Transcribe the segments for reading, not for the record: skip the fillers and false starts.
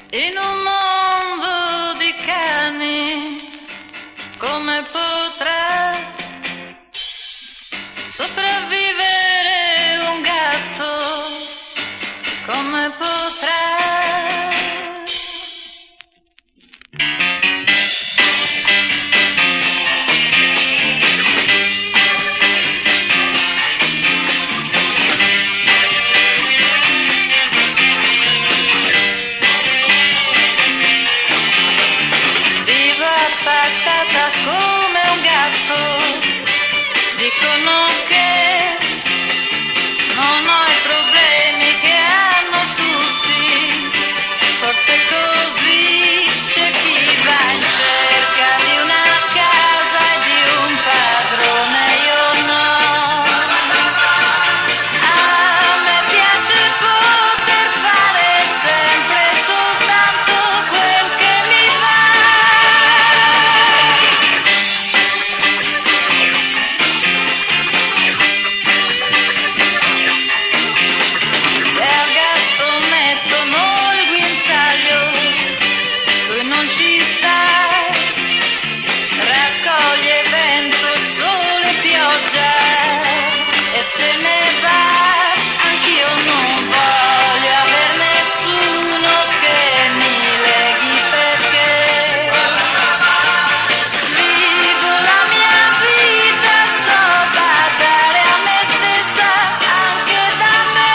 In un mondo di cani, come potrà sopravvivere un gatto? Come potrà? Attaccata come un gatto, dicono che non ho i problemi che hanno tutti, forse così c'è chi va in cerca di una casa e di un padrone, io no. A me piace poter fare sempre soltanto quel che mi va. Non ci sta, raccoglie vento, sole, pioggia e se ne va. Anch'io non voglio aver nessuno che mi leghi, perché vivo la mia vita, so badare a me stessa anche da me.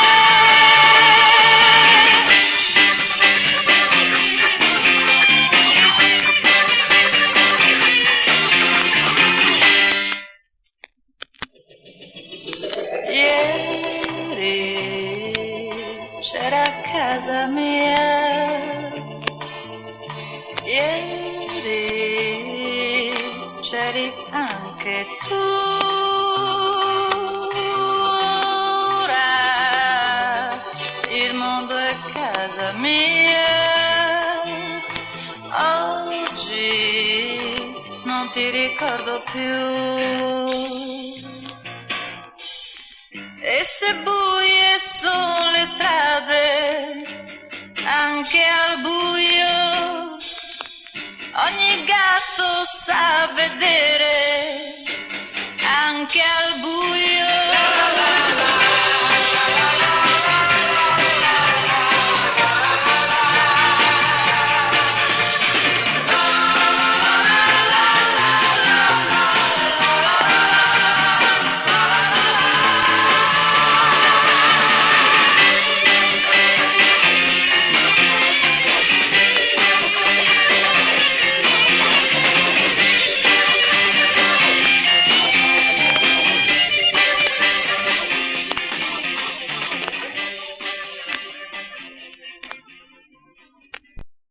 C'era a casa mia, ieri c'eri anche tu. Ora il mondo è casa mia, oggi non ti ricordo più. E se buie sono le strade, anche al buio, ogni gatto sa vedere, anche al buio.